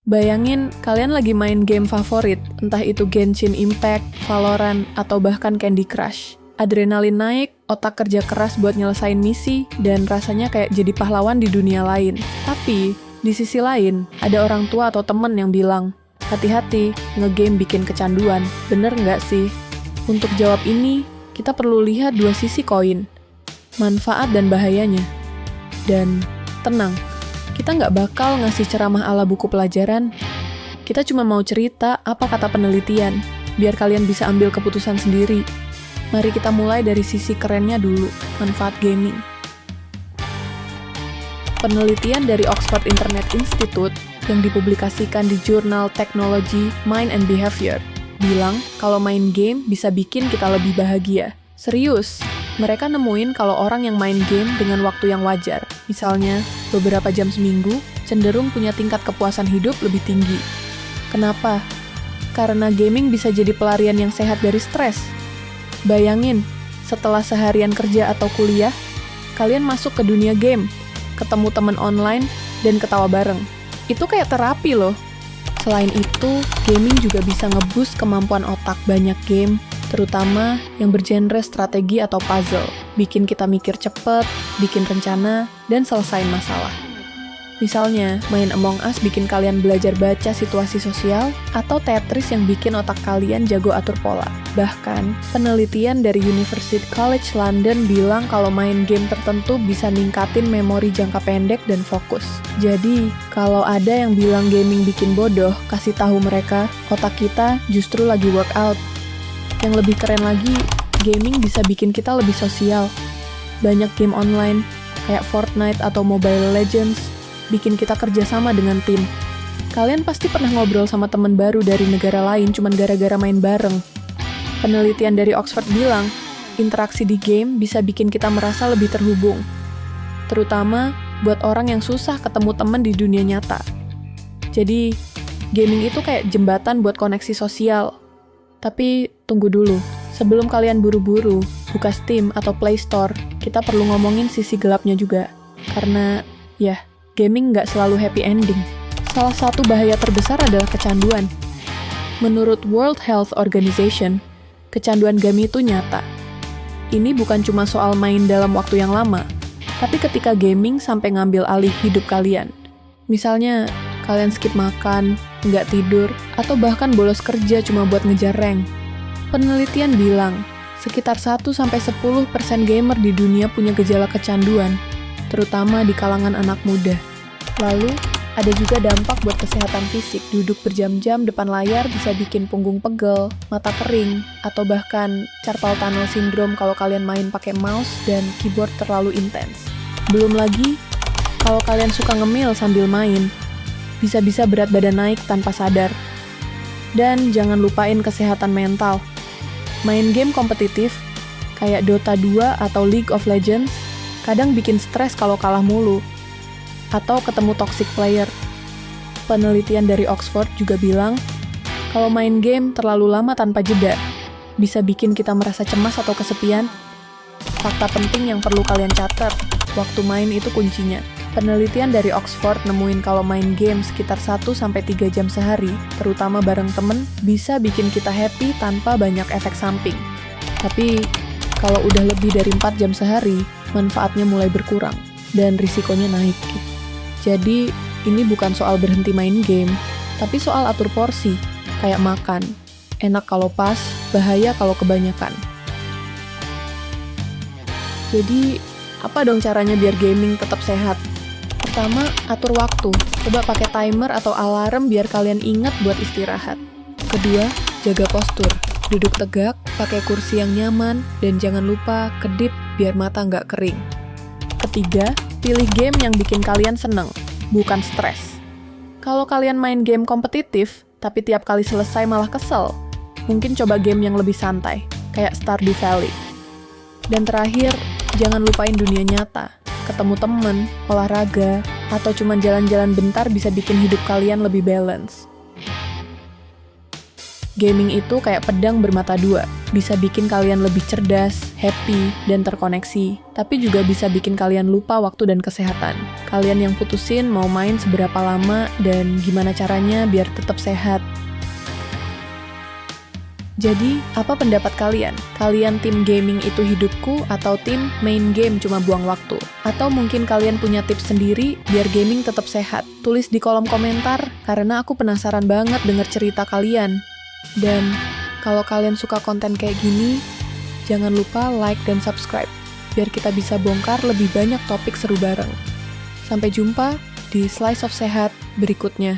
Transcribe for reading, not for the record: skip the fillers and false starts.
Bayangin kalian lagi main game favorit, entah itu Genshin Impact, Valorant, atau bahkan Candy Crush. Adrenalin naik, otak kerja keras buat nyelesain misi, dan rasanya kayak jadi pahlawan di dunia lain. Tapi, di sisi lain, ada orang tua atau temen yang bilang, hati-hati, ngegame bikin kecanduan. Bener nggak sih? Untuk jawab ini, kita perlu lihat dua sisi koin, manfaat dan bahayanya. Dan, tenang, kita nggak bakal ngasih ceramah ala buku pelajaran. Kita cuma mau cerita apa kata penelitian, biar kalian bisa ambil keputusan sendiri. Mari kita mulai dari sisi kerennya dulu, manfaat gaming. Penelitian dari Oxford Internet Institute yang dipublikasikan di jurnal Technology, Mind and Behavior bilang kalau main game bisa bikin kita lebih bahagia. Serius, mereka nemuin kalau orang yang main game dengan waktu yang wajar, misalnya beberapa jam seminggu, cenderung punya tingkat kepuasan hidup lebih tinggi. Kenapa? Karena gaming bisa jadi pelarian yang sehat dari stres. Bayangin, setelah seharian kerja atau kuliah, kalian masuk ke dunia game, ketemu teman online, dan ketawa bareng. Itu kayak terapi loh. Selain itu, gaming juga bisa nge-boost kemampuan otak. Banyak game, terutama yang bergenre strategi atau puzzle, bikin kita mikir cepet, bikin rencana, dan selesaiin masalah. Misalnya, main Among Us bikin kalian belajar baca situasi sosial, atau Tetris yang bikin otak kalian jago atur pola. Bahkan, penelitian dari University College London bilang kalau main game tertentu bisa ningkatin memori jangka pendek dan fokus. Jadi, kalau ada yang bilang gaming bikin bodoh, kasih tahu mereka, otak kita justru lagi workout. Yang lebih keren lagi, gaming bisa bikin kita lebih sosial. Banyak game online, kayak Fortnite atau Mobile Legends, bikin kita kerjasama dengan tim. Kalian pasti pernah ngobrol sama teman baru dari negara lain cuman gara-gara main bareng. Penelitian dari Oxford bilang, interaksi di game bisa bikin kita merasa lebih terhubung. Terutama buat orang yang susah ketemu teman di dunia nyata. Jadi, gaming itu kayak jembatan buat koneksi sosial. Tapi, tunggu dulu. Sebelum kalian buru-buru buka Steam atau Play Store, kita perlu ngomongin sisi gelapnya juga. Karena, gaming nggak selalu happy ending. Salah satu bahaya terbesar adalah kecanduan. Menurut World Health Organization, kecanduan game itu nyata. Ini bukan cuma soal main dalam waktu yang lama, tapi ketika gaming sampai ngambil alih hidup kalian. Misalnya, kalian skip makan, nggak tidur, atau bahkan bolos kerja cuma buat ngejar rank. Penelitian bilang, sekitar 1-10% gamer di dunia punya gejala kecanduan, terutama di kalangan anak muda. Lalu, ada juga dampak buat kesehatan fisik. Duduk berjam-jam depan layar bisa bikin punggung pegel, mata kering, atau bahkan carpal tunnel syndrome kalau kalian main pakai mouse dan keyboard terlalu intens. Belum lagi, kalau kalian suka ngemil sambil main, bisa-bisa berat badan naik tanpa sadar. Dan jangan lupain kesehatan mental. Main game kompetitif, kayak Dota 2 atau League of Legends, kadang bikin stres kalau kalah mulu, atau ketemu toxic player. Penelitian dari Oxford juga bilang, kalau main game terlalu lama tanpa jeda, bisa bikin kita merasa cemas atau kesepian. Fakta penting yang perlu kalian catat, waktu main itu kuncinya. Penelitian dari Oxford nemuin kalau main game sekitar 1-3 jam sehari, terutama bareng temen, bisa bikin kita happy tanpa banyak efek samping. Tapi, kalau udah lebih dari 4 jam sehari, manfaatnya mulai berkurang, dan risikonya naik. Jadi, ini bukan soal berhenti main game, tapi soal atur porsi, kayak makan. Enak kalau pas, bahaya kalau kebanyakan. Jadi, apa dong caranya biar gaming tetap sehat? Pertama, atur waktu. Coba pakai timer atau alarm biar kalian ingat buat istirahat. Kedua, jaga postur. Duduk tegak, pakai kursi yang nyaman, dan jangan lupa kedip biar mata nggak kering. Ketiga, pilih game yang bikin kalian seneng, bukan stres. Kalau kalian main game kompetitif, tapi tiap kali selesai malah kesel, mungkin coba game yang lebih santai, kayak Stardew Valley. Dan terakhir, jangan lupain dunia nyata. Ketemu temen, olahraga, atau cuma jalan-jalan bentar bisa bikin hidup kalian lebih balance. Gaming itu kayak pedang bermata dua, bisa bikin kalian lebih cerdas, happy, dan terkoneksi. Tapi juga bisa bikin kalian lupa waktu dan kesehatan. Kalian yang putusin mau main seberapa lama dan gimana caranya biar tetap sehat. Jadi, apa pendapat kalian? Kalian tim gaming itu hidupku atau tim main game cuma buang waktu? Atau mungkin kalian punya tips sendiri biar gaming tetap sehat? Tulis di kolom komentar, karena aku penasaran banget denger cerita kalian. Dan, kalau kalian suka konten kayak gini, jangan lupa like dan subscribe, biar kita bisa bongkar lebih banyak topik seru bareng. Sampai jumpa di Slice of Sehat berikutnya.